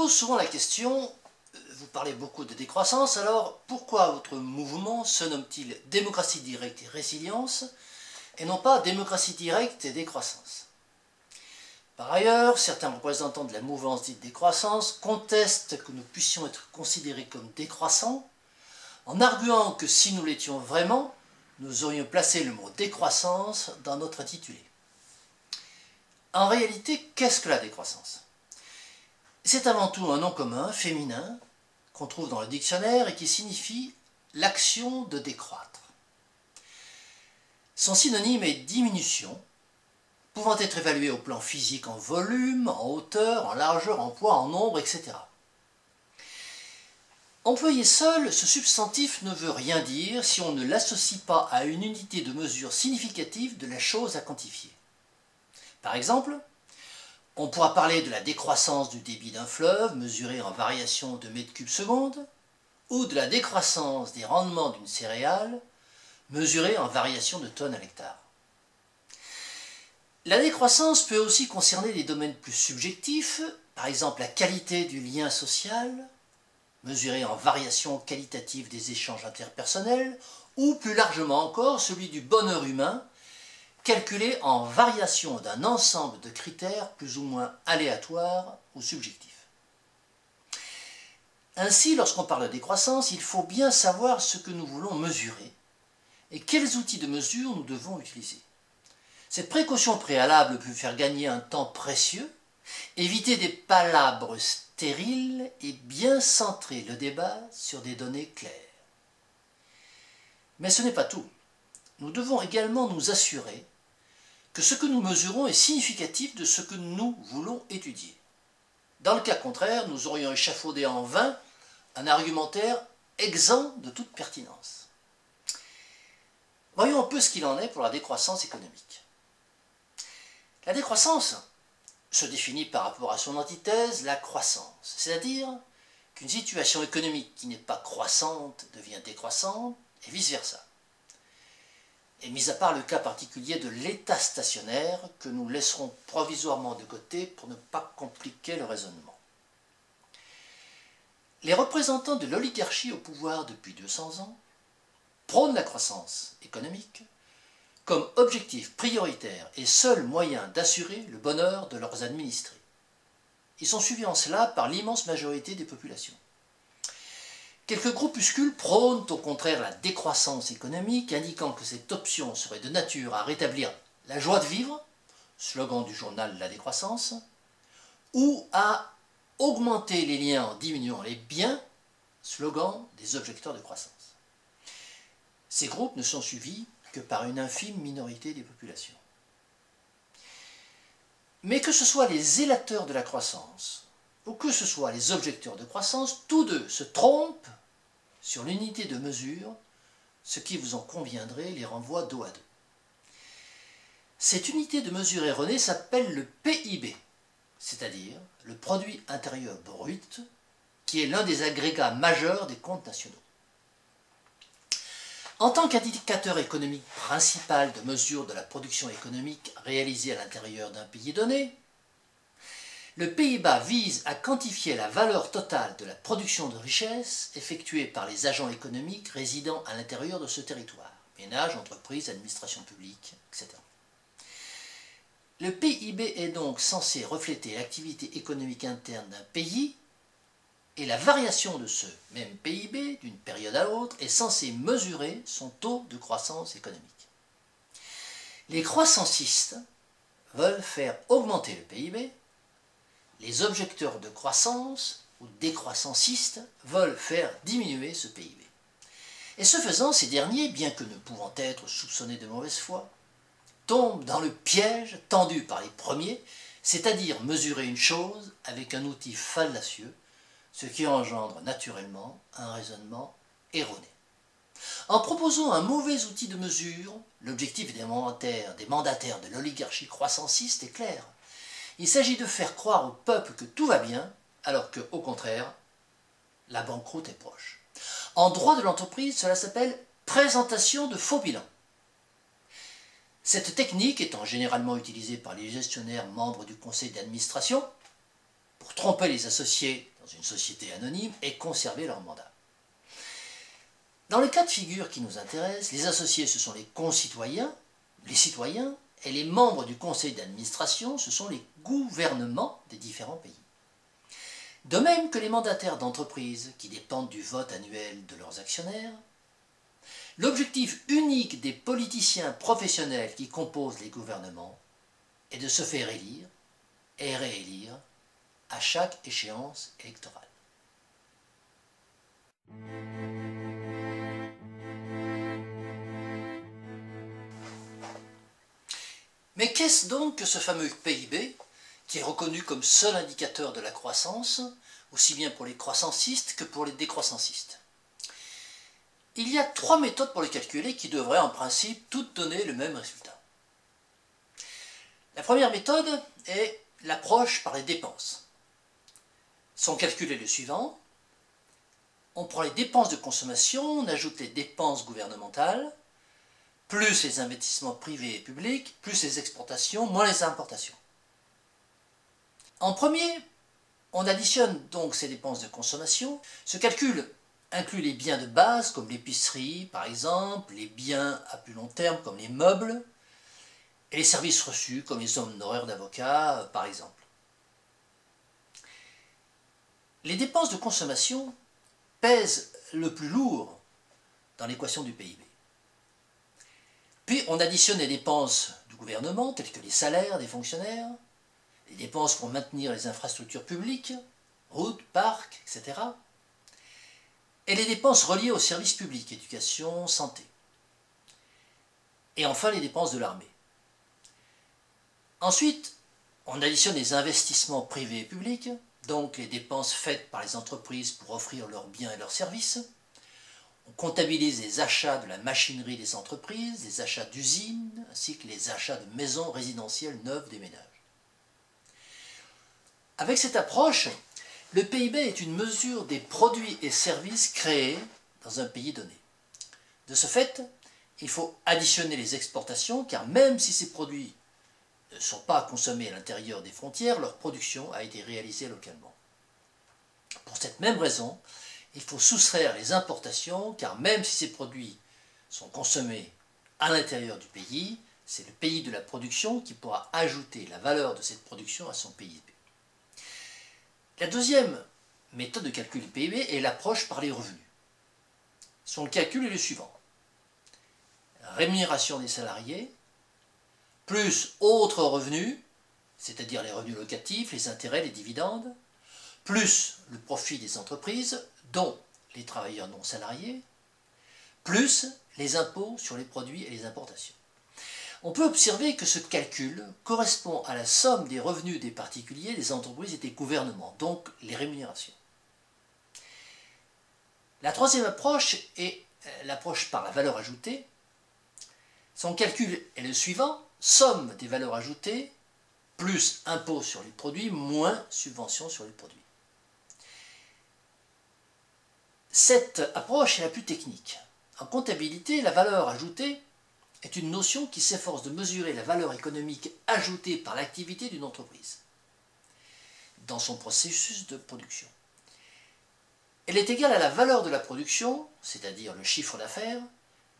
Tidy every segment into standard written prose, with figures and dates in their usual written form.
pose souvent la question, vous parlez beaucoup de décroissance, alors pourquoi votre mouvement se nomme-t-il démocratie directe et résilience et non pas démocratie directe et décroissance? Par ailleurs, certains représentants de la mouvance dite décroissance contestent que nous puissions être considérés comme décroissants en arguant que si nous l'étions vraiment, nous aurions placé le mot décroissance dans notre intitulé. En réalité, qu'est-ce que la décroissance? C'est avant tout un nom commun, féminin, qu'on trouve dans le dictionnaire et qui signifie l'action de décroître. Son synonyme est diminution, pouvant être évalué au plan physique en volume, en hauteur, en largeur, en poids, en nombre, etc. Employé seul, ce substantif ne veut rien dire si on ne l'associe pas à une unité de mesure significative de la chose à quantifier. Par exemple, on pourra parler de la décroissance du débit d'un fleuve, mesuré en variation de mètres cubes seconde, ou de la décroissance des rendements d'une céréale, mesurée en variation de tonnes à l'hectare. La décroissance peut aussi concerner des domaines plus subjectifs, par exemple la qualité du lien social, mesuré en variation qualitative des échanges interpersonnels, ou plus largement encore celui du bonheur humain, calculé en variation d'un ensemble de critères plus ou moins aléatoires ou subjectifs. Ainsi, lorsqu'on parle de décroissance, il faut bien savoir ce que nous voulons mesurer et quels outils de mesure nous devons utiliser. Cette précaution préalable peut faire gagner un temps précieux, éviter des palabres stériles et bien centrer le débat sur des données claires. Mais ce n'est pas tout. Nous devons également nous assurer que ce que nous mesurons est significatif de ce que nous voulons étudier. Dans le cas contraire, nous aurions échafaudé en vain un argumentaire exempt de toute pertinence. Voyons un peu ce qu'il en est pour la décroissance économique. La décroissance se définit par rapport à son antithèse, la croissance, c'est-à-dire qu'une situation économique qui n'est pas croissante devient décroissante et vice-versa. Et mis à part le cas particulier de l'état stationnaire que nous laisserons provisoirement de côté pour ne pas compliquer le raisonnement. Les représentants de l'oligarchie au pouvoir depuis 200 ans prônent la croissance économique comme objectif prioritaire et seul moyen d'assurer le bonheur de leurs administrés. Ils sont suivis en cela par l'immense majorité des populations. Quelques groupuscules prônent au contraire la décroissance économique, indiquant que cette option serait de nature à rétablir la joie de vivre, slogan du journal La Décroissance, ou à augmenter les liens en diminuant les biens, slogan des objecteurs de croissance. Ces groupes ne sont suivis que par une infime minorité des populations. Mais que ce soit les zélateurs de la croissance ou que ce soit les objecteurs de croissance, tous deux se trompent sur l'unité de mesure, ce qui, vous en conviendrez, les renvoie dos à dos. Cette unité de mesure erronée s'appelle le PIB, c'est-à-dire le produit intérieur brut, qui est l'un des agrégats majeurs des comptes nationaux. En tant qu'indicateur économique principal de mesure de la production économique réalisée à l'intérieur d'un pays donné, le PIB vise à quantifier la valeur totale de la production de richesse effectuée par les agents économiques résidant à l'intérieur de ce territoire, ménages, entreprises, administrations publiques, etc. Le PIB est donc censé refléter l'activité économique interne d'un pays, et la variation de ce même PIB d'une période à l'autre est censée mesurer son taux de croissance économique. Les croissancistes veulent faire augmenter le PIB, les objecteurs de croissance ou décroissancistes veulent faire diminuer ce PIB. Et ce faisant, ces derniers, bien que ne pouvant être soupçonnés de mauvaise foi, tombent dans le piège tendu par les premiers, c'est-à-dire mesurer une chose avec un outil fallacieux, ce qui engendre naturellement un raisonnement erroné. En proposant un mauvais outil de mesure, l'objectif des mandataires de l'oligarchie croissanciste est clair. Il s'agit de faire croire au peuple que tout va bien, alors que, au contraire, la banqueroute est proche. En droit de l'entreprise, cela s'appelle présentation de faux bilan. Cette technique étant généralement utilisée par les gestionnaires membres du conseil d'administration, pour tromper les associés dans une société anonyme, aient conservé leur mandat. Dans le cas de figure qui nous intéresse, les associés, ce sont les concitoyens, les citoyens, et les membres du conseil d'administration, ce sont les gouvernements des différents pays. De même que les mandataires d'entreprises qui dépendent du vote annuel de leurs actionnaires, l'objectif unique des politiciens professionnels qui composent les gouvernements est de se faire élire et réélire à chaque échéance électorale. Mais qu'est-ce donc que ce fameux PIB, qui est reconnu comme seul indicateur de la croissance, aussi bien pour les croissancistes que pour les décroissancistes? Il y a 3 méthodes pour le calculer qui devraient en principe toutes donner le même résultat. La première méthode est l'approche par les dépenses. Son calcul est le suivant. On prend les dépenses de consommation, on ajoute les dépenses gouvernementales, plus les investissements privés et publics, plus les exportations, moins les importations. En premier, on additionne donc ces dépenses de consommation. Ce calcul inclut les biens de base comme l'épicerie par exemple, les biens à plus long terme comme les meubles, et les services reçus comme les honoraires d'avocat par exemple. Les dépenses de consommation pèsent le plus lourd dans l'équation du PIB. Puis on additionne les dépenses du gouvernement, telles que les salaires des fonctionnaires, les dépenses pour maintenir les infrastructures publiques, routes, parcs, etc. et les dépenses reliées aux services publics, éducation, santé. Et enfin les dépenses de l'armée. Ensuite, on additionne les investissements privés et publics, donc les dépenses faites par les entreprises pour offrir leurs biens et leurs services. On comptabilise les achats de la machinerie des entreprises, les achats d'usines, ainsi que les achats de maisons résidentielles neuves des ménages. Avec cette approche, le PIB est une mesure des produits et services créés dans un pays donné. De ce fait, il faut additionner les exportations, car même si ces produits ne sont pas consommés à l'intérieur des frontières, leur production a été réalisée localement. Pour cette même raison, il faut soustraire les importations, car même si ces produits sont consommés à l'intérieur du pays, c'est le pays de la production qui pourra ajouter la valeur de cette production à son PIB. La deuxième méthode de calcul du PIB est l'approche par les revenus. Son calcul est le suivant. Rémunération des salariés, plus autres revenus, c'est-à-dire les revenus locatifs, les intérêts, les dividendes, plus le profit des entreprises, dont les travailleurs non salariés, plus les impôts sur les produits et les importations. On peut observer que ce calcul correspond à la somme des revenus des particuliers, des entreprises et des gouvernements, donc les rémunérations. La troisième approche est l'approche par la valeur ajoutée. Son calcul est le suivant, somme des valeurs ajoutées, plus impôts sur les produits, moins subventions sur les produits. Cette approche est la plus technique. En comptabilité, la valeur ajoutée est une notion qui s'efforce de mesurer la valeur économique ajoutée par l'activité d'une entreprise dans son processus de production. Elle est égale à la valeur de la production, c'est-à-dire le chiffre d'affaires,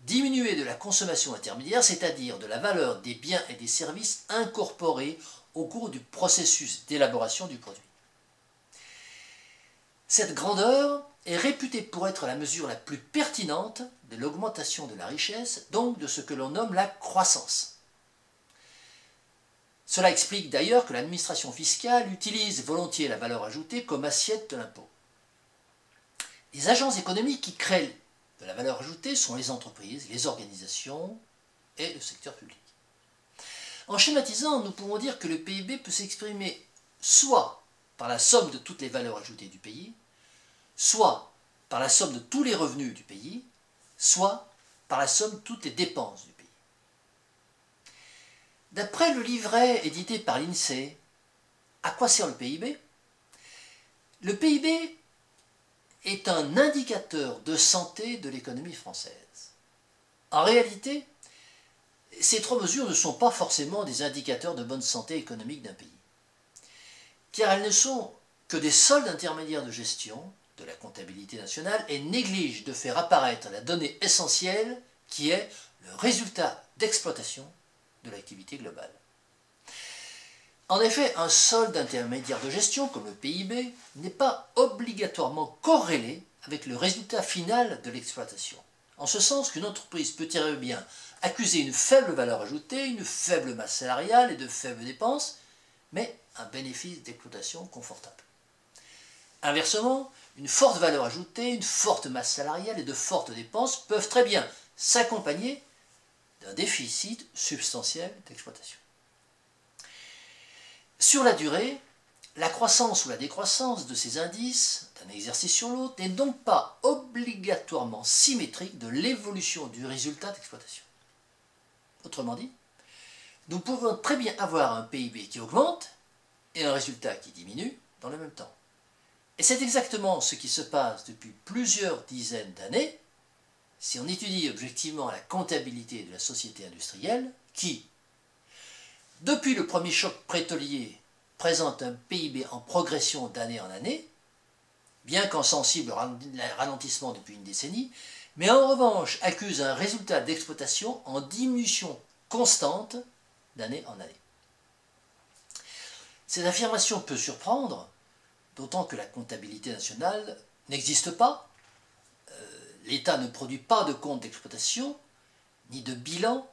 diminuée de la consommation intermédiaire, c'est-à-dire de la valeur des biens et des services incorporés au cours du processus d'élaboration du produit. Cette grandeur est réputée pour être la mesure la plus pertinente de l'augmentation de la richesse, donc de ce que l'on nomme la croissance. Cela explique d'ailleurs que l'administration fiscale utilise volontiers la valeur ajoutée comme assiette de l'impôt. Les agences économiques qui créent de la valeur ajoutée sont les entreprises, les organisations et le secteur public. En schématisant, nous pouvons dire que le PIB peut s'exprimer soit par la somme de toutes les valeurs ajoutées du pays, soit par la somme de tous les revenus du pays, soit par la somme de toutes les dépenses du pays. D'après le livret édité par l'INSEE, à quoi sert le PIB? Le PIB est un indicateur de santé de l'économie française. En réalité, ces 3 mesures ne sont pas forcément des indicateurs de bonne santé économique d'un pays, car elles ne sont que des soldes intermédiaires de gestion de la comptabilité nationale et néglige de faire apparaître la donnée essentielle qui est le résultat d'exploitation de l'activité globale. En effet, un solde intermédiaire de gestion, comme le PIB, n'est pas obligatoirement corrélé avec le résultat final de l'exploitation. En ce sens qu'une entreprise peut très bien accuser une faible valeur ajoutée, une faible masse salariale et de faibles dépenses, mais un bénéfice d'exploitation confortable. Inversement, une forte valeur ajoutée, une forte masse salariale et de fortes dépenses peuvent très bien s'accompagner d'un déficit substantiel d'exploitation. Sur la durée, la croissance ou la décroissance de ces indices, d'un exercice sur l'autre, n'est donc pas obligatoirement symétrique de l'évolution du résultat d'exploitation. Autrement dit, nous pouvons très bien avoir un PIB qui augmente et un résultat qui diminue dans le même temps. Et c'est exactement ce qui se passe depuis plusieurs dizaines d'années si on étudie objectivement la comptabilité de la société industrielle qui, depuis le premier choc pétrolier, présente un PIB en progression d'année en année, bien qu'en sensible ralentissement depuis une décennie, mais en revanche accuse un résultat d'exploitation en diminution constante d'année en année. Cette affirmation peut surprendre, d'autant que la comptabilité nationale n'existe pas, l'État ne produit pas de compte d'exploitation, ni de bilan,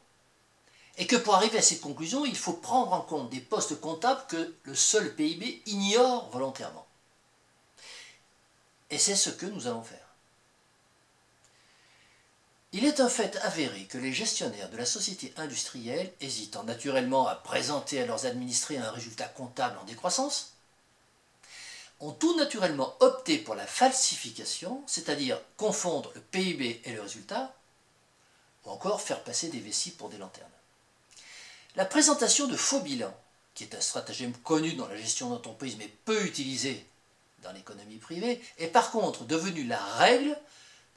et que pour arriver à cette conclusion, il faut prendre en compte des postes comptables que le seul PIB ignore volontairement. Et c'est ce que nous allons faire. Il est un fait avéré que les gestionnaires de la société industrielle, hésitant naturellement à présenter à leurs administrés un résultat comptable en décroissance, ont tout naturellement opté pour la falsification, c'est-à-dire confondre le PIB et le résultat, ou encore faire passer des vessies pour des lanternes. La présentation de faux bilans, qui est un stratagème connu dans la gestion d'entreprise mais peu utilisé dans l'économie privée, est par contre devenue la règle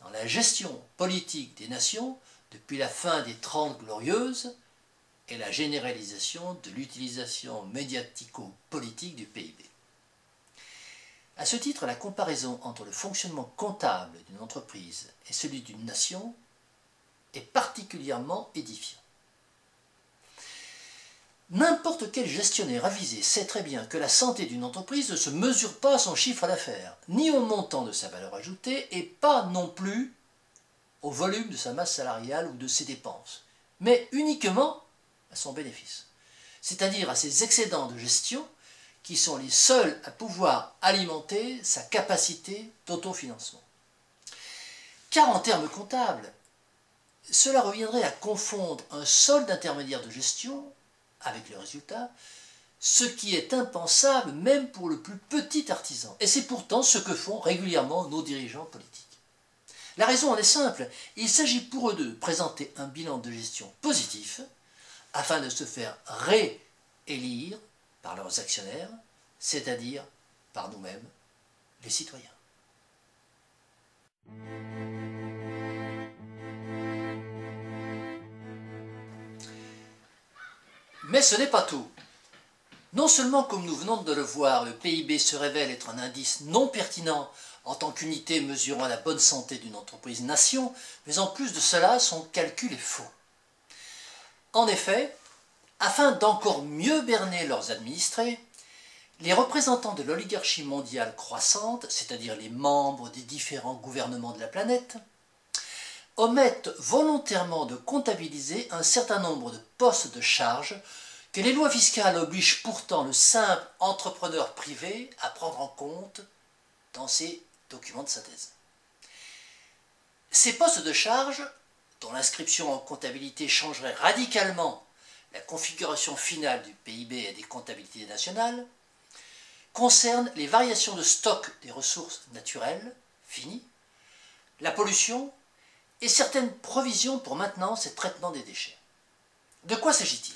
dans la gestion politique des nations depuis la fin des Trente Glorieuses et la généralisation de l'utilisation médiatico-politique du PIB. À ce titre, la comparaison entre le fonctionnement comptable d'une entreprise et celui d'une nation est particulièrement édifiante. N'importe quel gestionnaire avisé sait très bien que la santé d'une entreprise ne se mesure pas à son chiffre d'affaires, ni au montant de sa valeur ajoutée, et pas non plus au volume de sa masse salariale ou de ses dépenses, mais uniquement à son bénéfice, c'est-à-dire à ses excédents de gestion qui sont les seuls à pouvoir alimenter sa capacité d'autofinancement. Car en termes comptables, cela reviendrait à confondre un solde intermédiaire de gestion avec le résultat, ce qui est impensable même pour le plus petit artisan. Et c'est pourtant ce que font régulièrement nos dirigeants politiques. La raison en est simple, il s'agit pour eux de présenter un bilan de gestion positif afin de se faire réélire par leurs actionnaires, c'est-à-dire par nous-mêmes, les citoyens. Mais ce n'est pas tout. Non seulement, comme nous venons de le voir, le PIB se révèle être un indice non pertinent en tant qu'unité mesurant la bonne santé d'une entreprise-nation, mais en plus de cela, son calcul est faux. En effet, afin d'encore mieux berner leurs administrés, les représentants de l'oligarchie mondiale croissante, c'est-à-dire les membres des différents gouvernements de la planète, omettent volontairement de comptabiliser un certain nombre de postes de charge que les lois fiscales obligent pourtant le simple entrepreneur privé à prendre en compte dans ses documents de synthèse. Ces postes de charge, dont l'inscription en comptabilité changerait radicalement la configuration finale du PIB et des comptabilités nationales, concernent les variations de stock des ressources naturelles, finies, la pollution et certaines provisions pour maintenance et traitement des déchets. De quoi s'agit-il?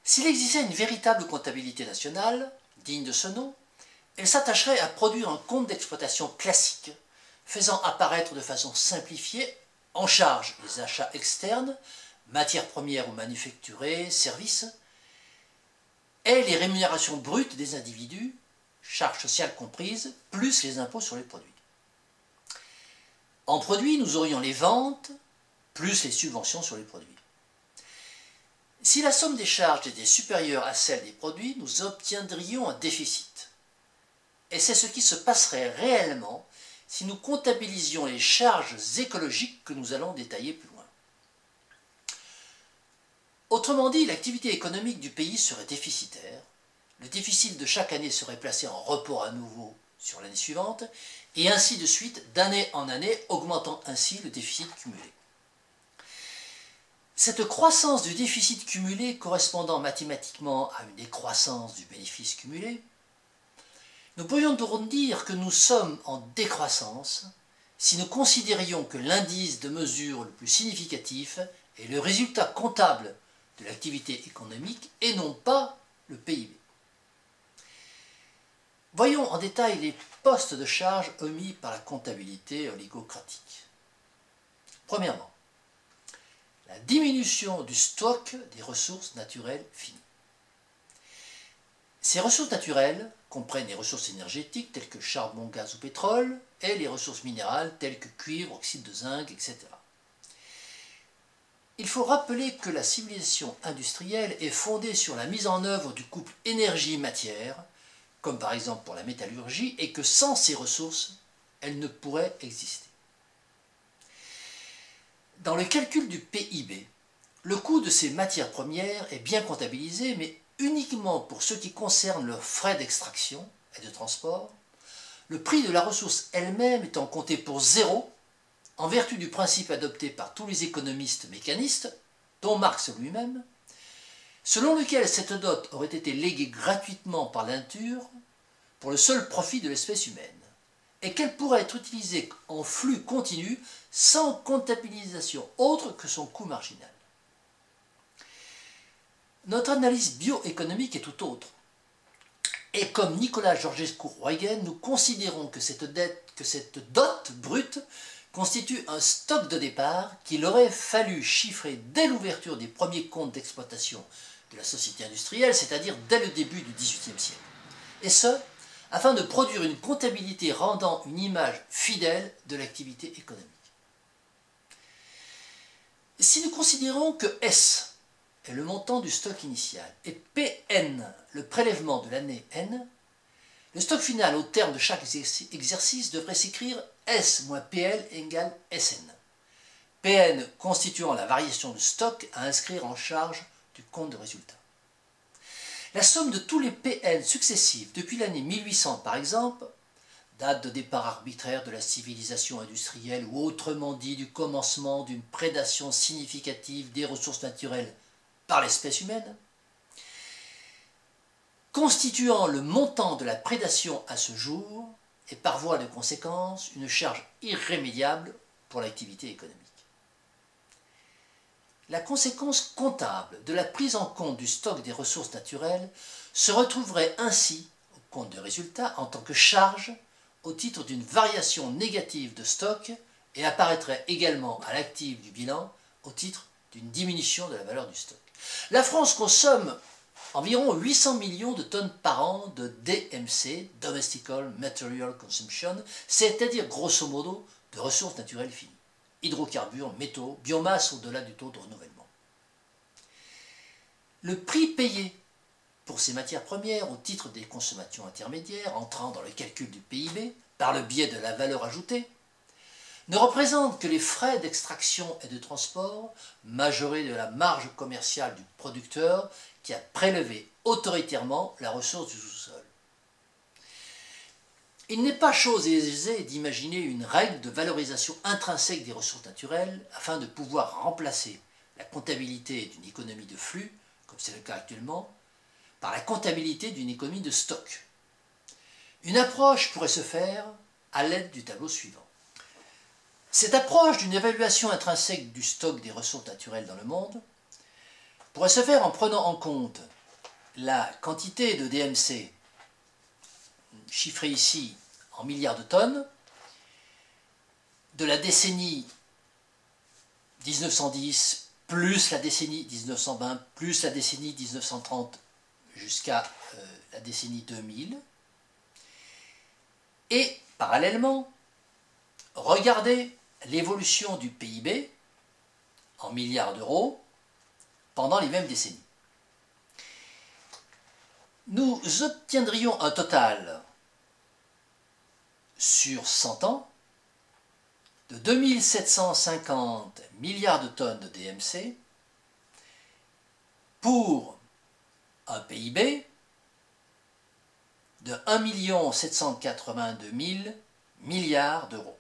S'il existait une véritable comptabilité nationale, digne de ce nom, elle s'attacherait à produire un compte d'exploitation classique, faisant apparaître de façon simplifiée en charge les achats externes, matières premières ou manufacturées, services, et les rémunérations brutes des individus, charges sociales comprises, plus les impôts sur les produits. En produits, nous aurions les ventes, plus les subventions sur les produits. Si la somme des charges était supérieure à celle des produits, nous obtiendrions un déficit. Et c'est ce qui se passerait réellement si nous comptabilisions les charges écologiques que nous allons détailler plus loin. Autrement dit, l'activité économique du pays serait déficitaire, le déficit de chaque année serait placé en report à nouveau sur l'année suivante, et ainsi de suite, d'année en année, augmentant ainsi le déficit cumulé. Cette croissance du déficit cumulé correspondant mathématiquement à une décroissance du bénéfice cumulé, nous pourrions donc dire que nous sommes en décroissance si nous considérions que l'indice de mesure le plus significatif est le résultat comptable de l'activité économique et non pas le PIB. Voyons en détail les postes de charge omis par la comptabilité oligocratique. Premièrement, la diminution du stock des ressources naturelles finies. Ces ressources naturelles comprennent les ressources énergétiques telles que charbon, gaz ou pétrole et les ressources minérales telles que cuivre, oxyde de zinc, etc. Il faut rappeler que la civilisation industrielle est fondée sur la mise en œuvre du couple énergie-matière, comme par exemple pour la métallurgie, et que sans ces ressources, elle ne pourrait exister. Dans le calcul du PIB, le coût de ces matières premières est bien comptabilisé, mais uniquement pour ce qui concerne leurs frais d'extraction et de transport, le prix de la ressource elle-même étant compté pour zéro, en vertu du principe adopté par tous les économistes mécanistes, dont Marx lui-même, selon lequel cette dot aurait été léguée gratuitement par la nature pour le seul profit de l'espèce humaine, et qu'elle pourrait être utilisée en flux continu sans comptabilisation autre que son coût marginal. Notre analyse bioéconomique est tout autre. Et comme Nicolas Georgescu-Roegen, nous considérons que cette dot brute constitue un stock de départ qu'il aurait fallu chiffrer dès l'ouverture des premiers comptes d'exploitation de la société industrielle, c'est-à-dire dès le début du XVIIIe siècle. Et ce, afin de produire une comptabilité rendant une image fidèle de l'activité économique. Si nous considérons que S est le montant du stock initial et Pn le prélèvement de l'année n, le stock final au terme de chaque exercice devrait s'écrire S moins Pl égale Sn. Pn constituant la variation de stock à inscrire en charge du compte de résultat. La somme de tous les Pn successifs depuis l'année 1800 par exemple, date de départ arbitraire de la civilisation industrielle ou autrement dit du commencement d'une prédation significative des ressources naturelles par l'espèce humaine, constituant le montant de la prédation à ce jour et par voie de conséquence une charge irrémédiable pour l'activité économique. La conséquence comptable de la prise en compte du stock des ressources naturelles se retrouverait ainsi au compte de résultat en tant que charge au titre d'une variation négative de stock et apparaîtrait également à l'actif du bilan au titre d'une diminution de la valeur du stock. La France consomme environ 800 millions de tonnes par an de DMC, Domestical Material Consumption, c'est-à-dire grosso modo de ressources naturelles finies, hydrocarbures, métaux, biomasse au-delà du taux de renouvellement. Le prix payé pour ces matières premières au titre des consommations intermédiaires entrant dans le calcul du PIB par le biais de la valeur ajoutée ne représente que les frais d'extraction et de transport majorés de la marge commerciale du producteur qui a prélevé autoritairement la ressource du sous-sol. Il n'est pas chose aisée d'imaginer une règle de valorisation intrinsèque des ressources naturelles afin de pouvoir remplacer la comptabilité d'une économie de flux, comme c'est le cas actuellement, par la comptabilité d'une économie de stock. Une approche pourrait se faire à l'aide du tableau suivant. Cette approche d'une évaluation intrinsèque du stock des ressources naturelles dans le monde pourrait se faire en prenant en compte la quantité de DMC, chiffrée ici en milliards de tonnes, de la décennie 1910 plus la décennie 1920 plus la décennie 1930 jusqu'à la décennie 2000, Et parallèlement, regardez l'évolution du PIB en milliards d'euros pendant les mêmes décennies. Nous obtiendrions un total sur 100 ans de 2750 milliards de tonnes de DMC pour un PIB de 1 782 000 milliards d'euros.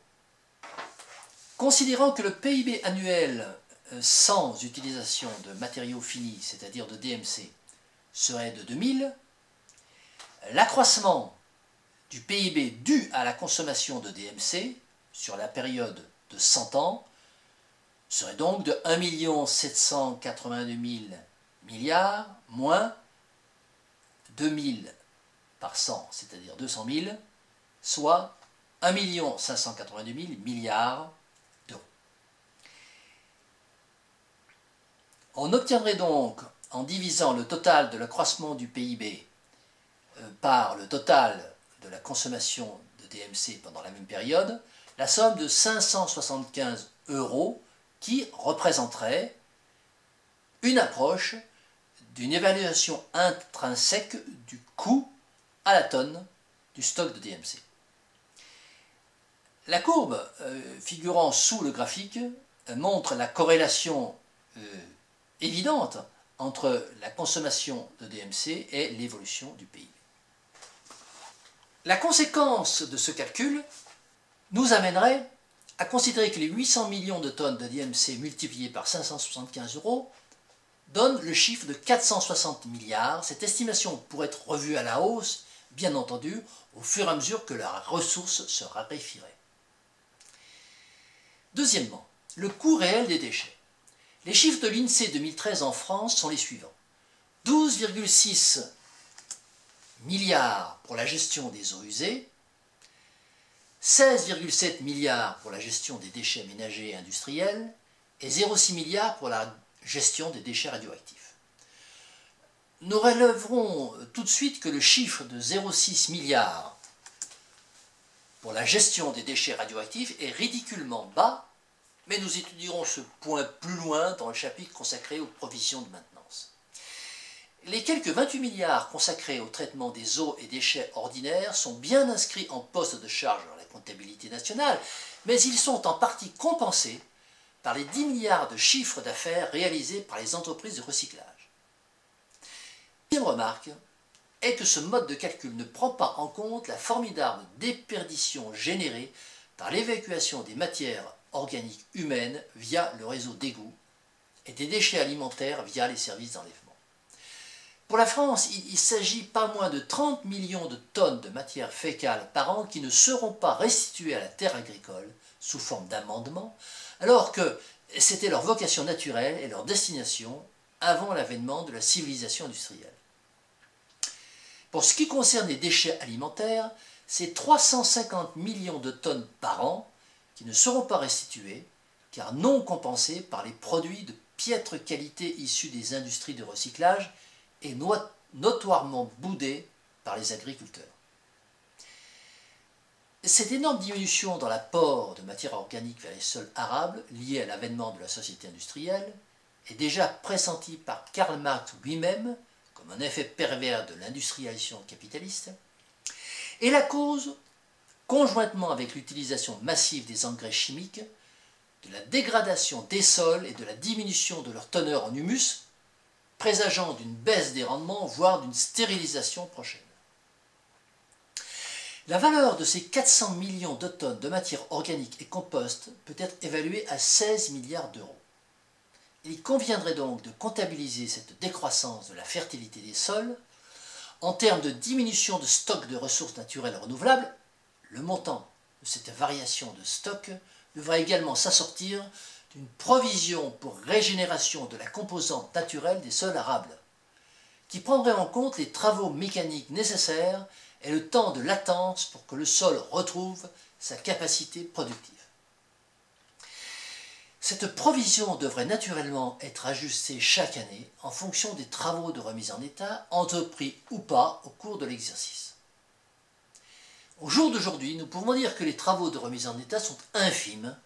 Considérant que le PIB annuel sans utilisation de matériaux finis, c'est-à-dire de DMC, serait de 2000, l'accroissement du PIB dû à la consommation de DMC sur la période de 100 ans serait donc de 1 782 000 milliards moins 2000 par 100, c'est-à-dire 200 000, soit 1 582 000 milliards d'euros. On obtiendrait donc, en divisant le total de l'accroissement du PIB par le total de la consommation de DMC pendant la même période, la somme de 575 € qui représenterait une approche d'une évaluation intrinsèque du coût à la tonne du stock de DMC. La courbe figurant sous le graphique montre la corrélation évidente entre la consommation de DMC et l'évolution du PIB. La conséquence de ce calcul nous amènerait à considérer que les 800 millions de tonnes de DMC multipliées par 575 € donne le chiffre de 460 milliards. Cette estimation pourrait être revue à la hausse, bien entendu, au fur et à mesure que la ressource se raréfierait. Deuxièmement, le coût réel des déchets. Les chiffres de l'INSEE 2013 en France sont les suivants. 12,6 milliards pour la gestion des eaux usées, 16,7 milliards pour la gestion des déchets ménagers et industriels et 0,6 milliards pour la gestion des déchets radioactifs. Nous relèverons tout de suite que le chiffre de 0,6 milliards pour la gestion des déchets radioactifs est ridiculement bas, mais nous étudierons ce point plus loin dans le chapitre consacré aux provisions de maintenance. Les quelques 28 milliards consacrés au traitement des eaux et déchets ordinaires sont bien inscrits en poste de charge dans la comptabilité nationale, mais ils sont en partie compensés par les 10 milliards de chiffres d'affaires réalisés par les entreprises de recyclage. Une remarque est que ce mode de calcul ne prend pas en compte la formidable déperdition générée par l'évacuation des matières organiques humaines via le réseau d'égouts et des déchets alimentaires via les services d'enlèvement. Pour la France, il s'agit pas moins de 30 millions de tonnes de matières fécales par an qui ne seront pas restituées à la terre agricole sous forme d'amendement, alors que c'était leur vocation naturelle et leur destination avant l'avènement de la civilisation industrielle. Pour ce qui concerne les déchets alimentaires, c'est 350 millions de tonnes par an qui ne seront pas restitués, car non compensés par les produits de piètre qualité issus des industries de recyclage et notoirement boudés par les agriculteurs. Cette énorme diminution dans l'apport de matières organiques vers les sols arables, liée à l'avènement de la société industrielle, est déjà pressentie par Karl Marx lui-même comme un effet pervers de l'industrialisation capitaliste, et la cause, conjointement avec l'utilisation massive des engrais chimiques, de la dégradation des sols et de la diminution de leur teneur en humus, présageant d'une baisse des rendements, voire d'une stérilisation prochaine. La valeur de ces 400 millions de tonnes de matière organique et compost peut être évaluée à 16 milliards d'euros. Il conviendrait donc de comptabiliser cette décroissance de la fertilité des sols en termes de diminution de stock de ressources naturelles renouvelables. Le montant de cette variation de stock devra également s'assortir d'une provision pour régénération de la composante naturelle des sols arables, qui prendrait en compte les travaux mécaniques nécessaires et le temps de latence pour que le sol retrouve sa capacité productive. Cette provision devrait naturellement être ajustée chaque année en fonction des travaux de remise en état, entrepris ou pas au cours de l'exercice. Au jour d'aujourd'hui, nous pouvons dire que les travaux de remise en état sont infimes.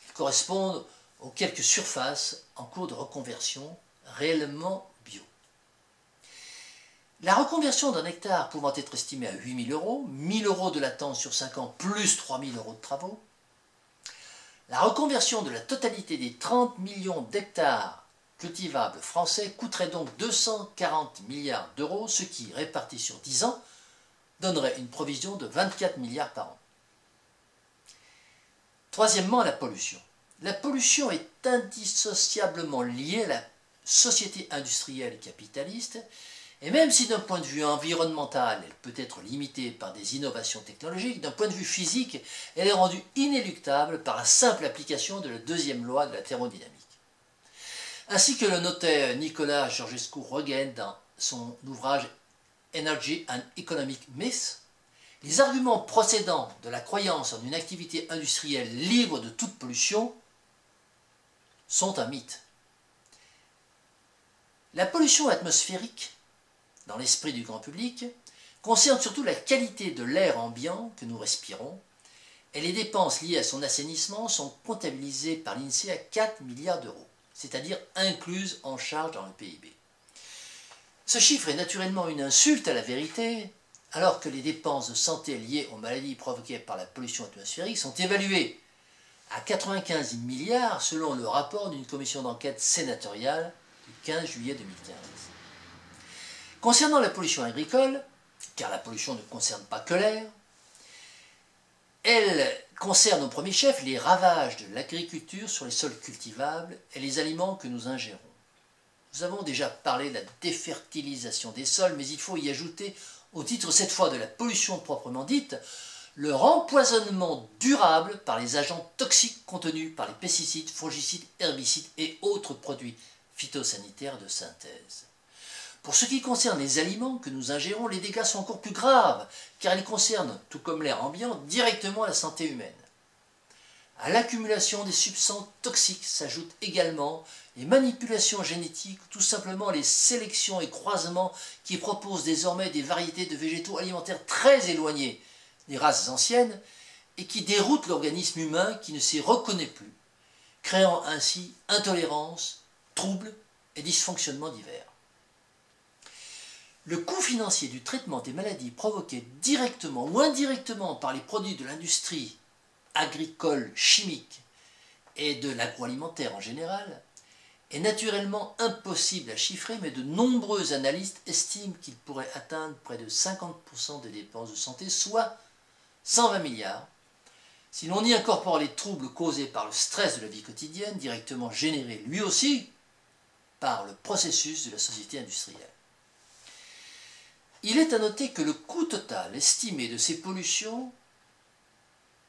Ils correspondent aux quelques surfaces en cours de reconversion réellement bio. La reconversion d'un hectare pouvant être estimée à 8 000 €, 1 000 € de latence sur 5 ans plus 3 000 € de travaux, la reconversion de la totalité des 30 millions d'hectares cultivables français coûterait donc 240 milliards d'euros, ce qui, réparti sur 10 ans, donnerait une provision de 24 milliards par an. Troisièmement, la pollution. La pollution est indissociablement liée à la société industrielle capitaliste, et même si d'un point de vue environnemental, elle peut être limitée par des innovations technologiques, d'un point de vue physique, elle est rendue inéluctable par la simple application de la deuxième loi de la thermodynamique. Ainsi que le notait Nicolas Georgescu-Roegen dans son ouvrage Energy and Economic Myths, les arguments procédant de la croyance en une activité industrielle libre de toute pollution sont un mythe. La pollution atmosphérique, dans l'esprit du grand public, concerne surtout la qualité de l'air ambiant que nous respirons, et les dépenses liées à son assainissement sont comptabilisées par l'INSEE à 4 milliards d'euros, c'est-à-dire incluses en charge dans le PIB. Ce chiffre est naturellement une insulte à la vérité, alors que les dépenses de santé liées aux maladies provoquées par la pollution atmosphérique sont évaluées à 95 milliards selon le rapport d'une commission d'enquête sénatoriale du 15 juillet 2015. Concernant la pollution agricole, car la pollution ne concerne pas que l'air, elle concerne au premier chef les ravages de l'agriculture sur les sols cultivables et les aliments que nous ingérons. Nous avons déjà parlé de la défertilisation des sols, mais il faut y ajouter, au titre cette fois de la pollution proprement dite, le rempoisonnement durable par les agents toxiques contenus par les pesticides, fongicides, herbicides et autres produits phytosanitaires de synthèse. Pour ce qui concerne les aliments que nous ingérons, les dégâts sont encore plus graves, car ils concernent, tout comme l'air ambiant, directement la santé humaine. À l'accumulation des substances toxiques s'ajoutent également les manipulations génétiques, tout simplement les sélections et croisements qui proposent désormais des variétés de végétaux alimentaires très éloignées des races anciennes et qui déroutent l'organisme humain qui ne s'y reconnaît plus, créant ainsi intolérance, troubles et dysfonctionnements divers. Le coût financier du traitement des maladies provoquées directement ou indirectement par les produits de l'industrie agricole, chimique et de l'agroalimentaire en général est naturellement impossible à chiffrer, mais de nombreux analystes estiment qu'il pourrait atteindre près de 50% des dépenses de santé, soit 120 milliards, si l'on y incorpore les troubles causés par le stress de la vie quotidienne, directement généré lui aussi par le processus de la société industrielle. Il est à noter que le coût total estimé de ces pollutions,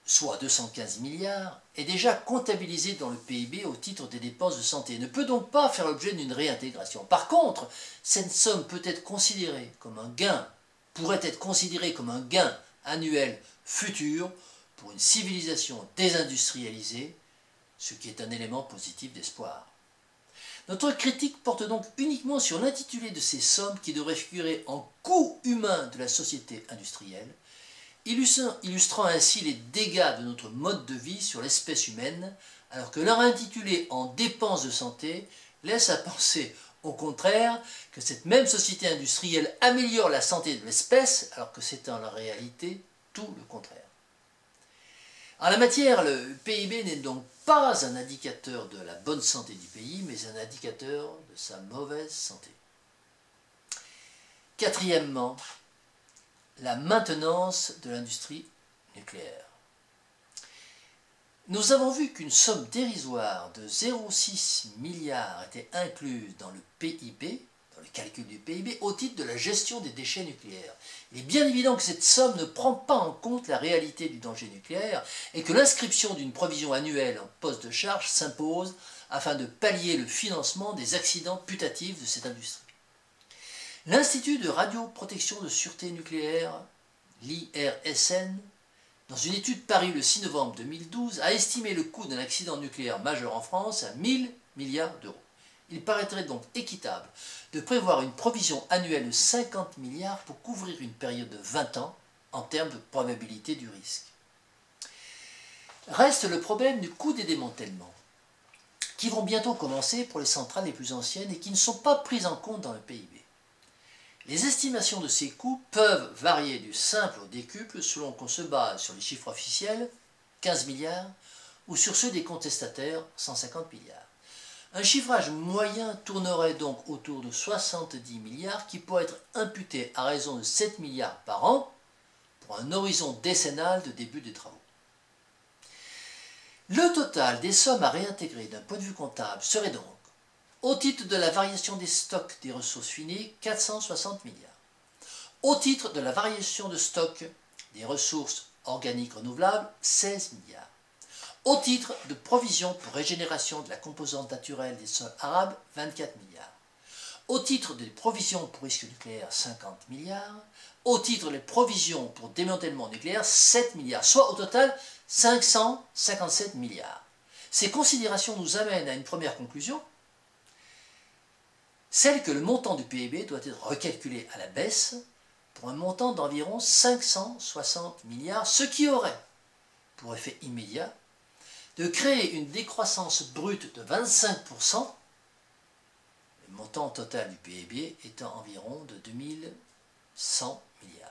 soit 215 milliards, est déjà comptabilisé dans le PIB au titre des dépenses de santé et ne peut donc pas faire l'objet d'une réintégration. Par contre, cette somme peut être considérée comme un gain, pourrait être considérée comme un gain annuel futur pour une civilisation désindustrialisée, ce qui est un élément positif d'espoir. Notre critique porte donc uniquement sur l'intitulé de ces sommes qui devraient figurer en coût humain de la société industrielle, illustrant ainsi les dégâts de notre mode de vie sur l'espèce humaine, alors que leur intitulé en dépenses de santé laisse à penser au contraire que cette même société industrielle améliore la santé de l'espèce, alors que c'est en réalité tout le contraire. En la matière, le PIB n'est donc pas un indicateur de la bonne santé du pays, mais un indicateur de sa mauvaise santé. Quatrièmement, la maintenance de l'industrie nucléaire. Nous avons vu qu'une somme dérisoire de 0,6 milliards était incluse dans le PIB, dans le calcul du PIB, au titre de la gestion des déchets nucléaires. Il est bien évident que cette somme ne prend pas en compte la réalité du danger nucléaire et que l'inscription d'une provision annuelle en poste de charge s'impose afin de pallier le financement des accidents putatifs de cette industrie. L'Institut de radioprotection de sûreté nucléaire, l'IRSN, dans une étude parue le 6 novembre 2012, a estimé le coût d'un accident nucléaire majeur en France à 1 000 milliards d'euros. Il paraîtrait donc équitable de prévoir une provision annuelle de 50 milliards pour couvrir une période de 20 ans en termes de probabilité du risque. Reste le problème du coût des démantèlements, qui vont bientôt commencer pour les centrales les plus anciennes et qui ne sont pas prises en compte dans le PIB. Les estimations de ces coûts peuvent varier du simple au décuple selon qu'on se base sur les chiffres officiels, 15 milliards, ou sur ceux des contestataires, 150 milliards. Un chiffrage moyen tournerait donc autour de 70 milliards qui pourrait être imputé à raison de 7 milliards par an pour un horizon décennal de début des travaux. Le total des sommes à réintégrer d'un point de vue comptable serait donc, au titre de la variation des stocks des ressources finies, 460 milliards. Au titre de la variation de stock des ressources organiques renouvelables, 16 milliards. Au titre de provisions pour régénération de la composante naturelle des sols arables, 24 milliards. Au titre des provisions pour risque nucléaire, 50 milliards. Au titre des provisions pour démantèlement nucléaire, 7 milliards, soit au total 557 milliards. Ces considérations nous amènent à une première conclusion, celle que le montant du PIB doit être recalculé à la baisse pour un montant d'environ 560 milliards, ce qui aurait pour effet immédiat de créer une décroissance brute de 25%, le montant total du PIB étant environ de 2100 milliards.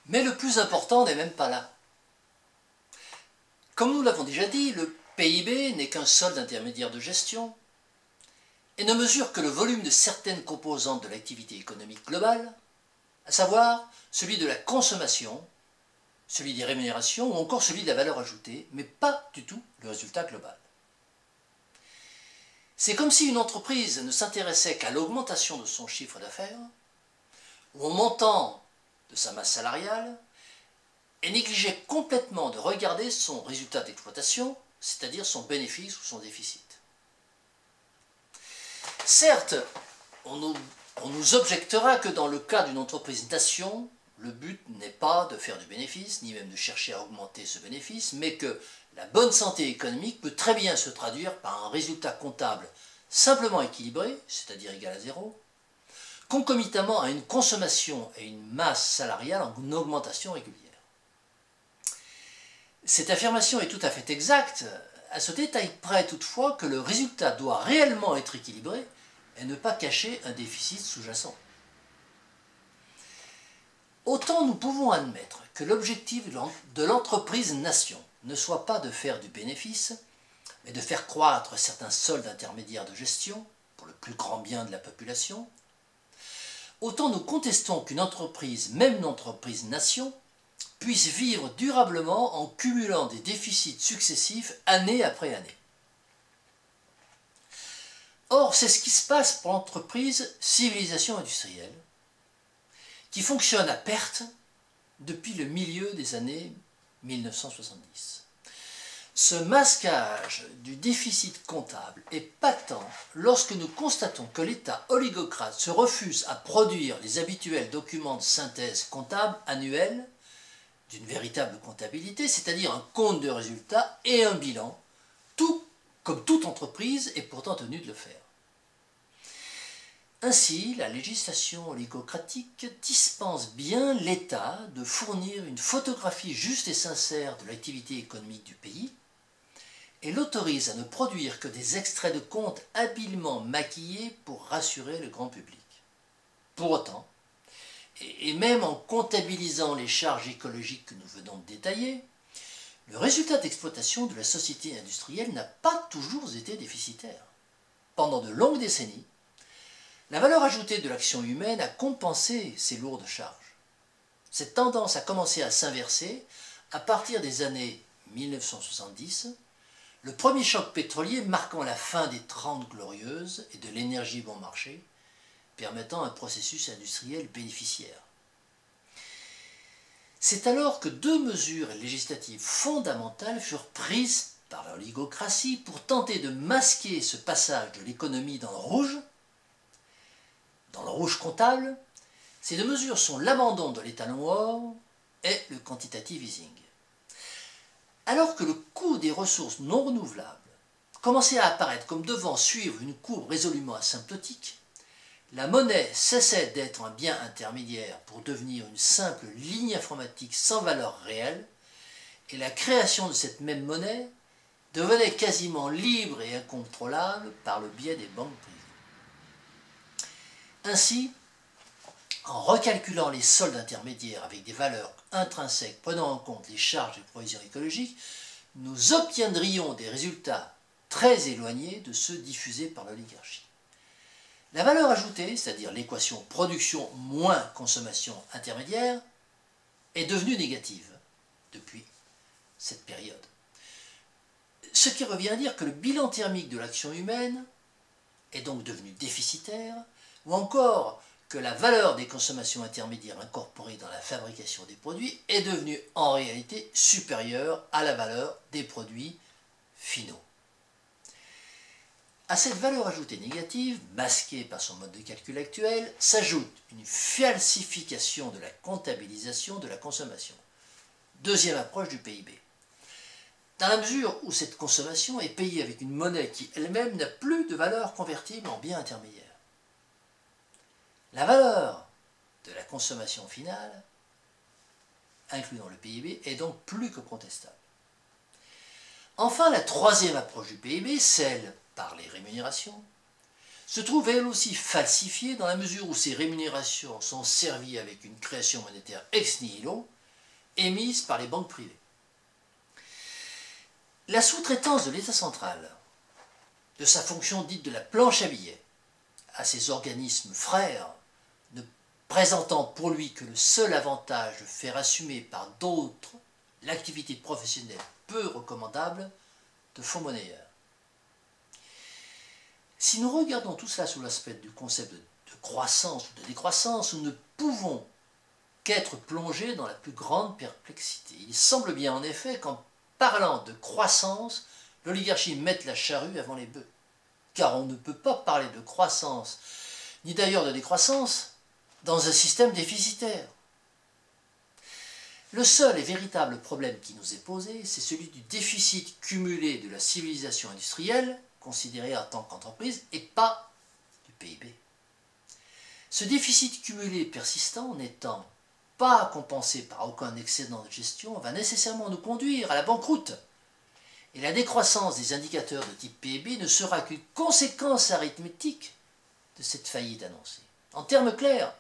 Mais le plus important n'est même pas là. Comme nous l'avons déjà dit, le PIB n'est qu'un solde intermédiaire de gestion et ne mesure que le volume de certaines composantes de l'activité économique globale, à savoir celui de la consommation, celui des rémunérations ou encore celui de la valeur ajoutée, mais pas du tout le résultat global. C'est comme si une entreprise ne s'intéressait qu'à l'augmentation de son chiffre d'affaires ou au montant de sa masse salariale et négligeait complètement de regarder son résultat d'exploitation, c'est-à-dire son bénéfice ou son déficit. Certes, on nous objectera que dans le cas d'une entreprise-nation, le but n'est pas de faire du bénéfice, ni même de chercher à augmenter ce bénéfice, mais que la bonne santé économique peut très bien se traduire par un résultat comptable simplement équilibré, c'est-à-dire égal à zéro, concomitamment à une consommation et une masse salariale en augmentation régulière. Cette affirmation est tout à fait exacte, à ce détail près toutefois que le résultat doit réellement être équilibré et ne pas cacher un déficit sous-jacent. Autant nous pouvons admettre que l'objectif de l'entreprise-nation ne soit pas de faire du bénéfice, mais de faire croître certains soldes intermédiaires de gestion pour le plus grand bien de la population, autant nous contestons qu'une entreprise, même une entreprise-nation, puisse vivre durablement en cumulant des déficits successifs année après année. Or, c'est ce qui se passe pour l'entreprise civilisation industrielle, qui fonctionne à perte depuis le milieu des années 1970. Ce masquage du déficit comptable est patent lorsque nous constatons que l'État oligocrate se refuse à produire les habituels documents de synthèse comptable annuels d'une véritable comptabilité, c'est-à-dire un compte de résultats et un bilan, tout comme toute entreprise est pourtant tenue de le faire. Ainsi, la législation oligocratique dispense bien l'État de fournir une photographie juste et sincère de l'activité économique du pays et l'autorise à ne produire que des extraits de comptes habilement maquillés pour rassurer le grand public. Pour autant, et même en comptabilisant les charges écologiques que nous venons de détailler, le résultat d'exploitation de la société industrielle n'a pas toujours été déficitaire. Pendant de longues décennies, la valeur ajoutée de l'action humaine a compensé ces lourdes charges. Cette tendance a commencé à s'inverser à partir des années 1970, le premier choc pétrolier marquant la fin des 30 glorieuses et de l'énergie bon marché, permettant un processus industriel bénéficiaire. C'est alors que deux mesures législatives fondamentales furent prises par l'oligocratie pour tenter de masquer ce passage de l'économie dans le rouge comptable. Ces deux mesures sont l'abandon de l'étalon or et le quantitative easing. Alors que le coût des ressources non renouvelables commençait à apparaître comme devant suivre une courbe résolument asymptotique, la monnaie cessait d'être un bien intermédiaire pour devenir une simple ligne informatique sans valeur réelle, et la création de cette même monnaie devenait quasiment libre et incontrôlable par le biais des banques privées. Ainsi, en recalculant les soldes intermédiaires avec des valeurs intrinsèques prenant en compte les charges de provision écologique, nous obtiendrions des résultats très éloignés de ceux diffusés par l'oligarchie. La valeur ajoutée, c'est-à-dire l'équation production moins consommation intermédiaire, est devenue négative depuis cette période. Ce qui revient à dire que le bilan thermique de l'action humaine est donc devenu déficitaire, ou encore que la valeur des consommations intermédiaires incorporées dans la fabrication des produits est devenue en réalité supérieure à la valeur des produits finaux. À cette valeur ajoutée négative, masquée par son mode de calcul actuel, s'ajoute une falsification de la comptabilisation de la consommation. Deuxième approche du PIB. Dans la mesure où cette consommation est payée avec une monnaie qui elle-même n'a plus de valeur convertible en bien intermédiaire. La valeur de la consommation finale, incluant le PIB, est donc plus que contestable. Enfin, la troisième approche du PIB, celle par les rémunérations, se trouve elle aussi falsifiée dans la mesure où ces rémunérations sont servies avec une création monétaire ex nihilo émise par les banques privées. La sous-traitance de l'État central, de sa fonction dite de la planche à billets, à ces organismes frères, ne présentant pour lui que le seul avantage de faire assumer par d'autres l'activité professionnelle peu recommandable de fonds monnayeurs. Si nous regardons tout cela sous l'aspect du concept de croissance ou de décroissance, nous ne pouvons qu'être plongés dans la plus grande perplexité. Il semble bien en effet qu'en parlant de croissance, l'oligarchie mette la charrue avant les bœufs. Car on ne peut pas parler de croissance, ni d'ailleurs de décroissance, dans un système déficitaire. Le seul et véritable problème qui nous est posé, c'est celui du déficit cumulé de la civilisation industrielle, considérée en tant qu'entreprise, et pas du PIB. Ce déficit cumulé persistant n'étant pas compensé par aucun excédent de gestion va nécessairement nous conduire à la banqueroute. Et la décroissance des indicateurs de type PIB ne sera qu'une conséquence arithmétique de cette faillite annoncée. En termes clairs,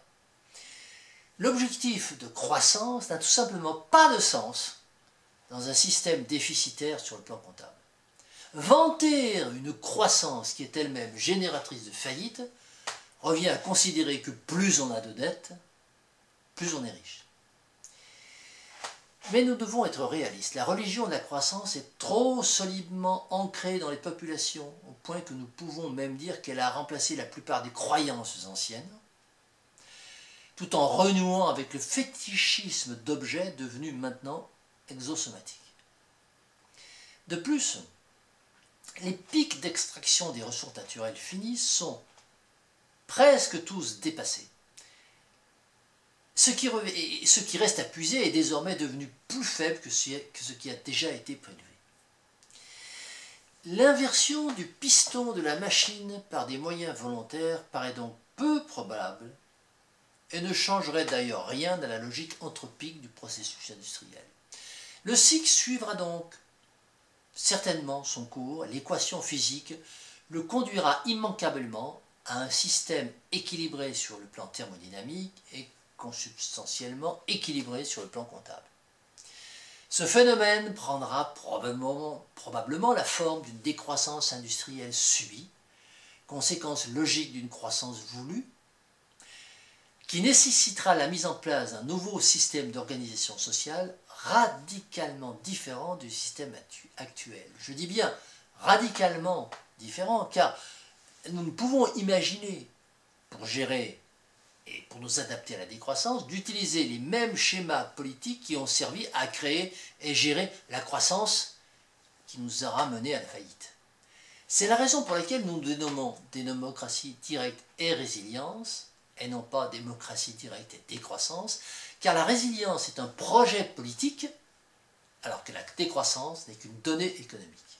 l'objectif de croissance n'a tout simplement pas de sens dans un système déficitaire sur le plan comptable. Vanter une croissance qui est elle-même génératrice de faillite revient à considérer que plus on a de dettes, plus on est riche. Mais nous devons être réalistes. La religion de la croissance est trop solidement ancrée dans les populations, au point que nous pouvons même dire qu'elle a remplacé la plupart des croyances anciennes, tout en renouant avec le fétichisme d'objets devenus maintenant exosomatiques. De plus, les pics d'extraction des ressources naturelles finies sont presque tous dépassés. Ce qui reste à puiser est désormais devenu plus faible que ce qui a déjà été prélevé. L'inversion du piston de la machine par des moyens volontaires paraît donc peu probable et ne changerait d'ailleurs rien à la logique anthropique du processus industriel. Le cycle suivra donc certainement son cours, l'équation physique le conduira immanquablement à un système équilibré sur le plan thermodynamique et consubstantiellement équilibré sur le plan comptable. Ce phénomène prendra probablement la forme d'une décroissance industrielle subie, conséquence logique d'une croissance voulue, qui nécessitera la mise en place d'un nouveau système d'organisation sociale radicalement différent du système actuel. Je dis bien radicalement différent, car nous ne pouvons imaginer, pour gérer et pour nous adapter à la décroissance, d'utiliser les mêmes schémas politiques qui ont servi à créer et gérer la croissance qui nous aura menés à la faillite. C'est la raison pour laquelle nous dénommons démocratie directe et résilience, et non pas démocratie directe et décroissance, car la résilience est un projet politique, alors que la décroissance n'est qu'une donnée économique.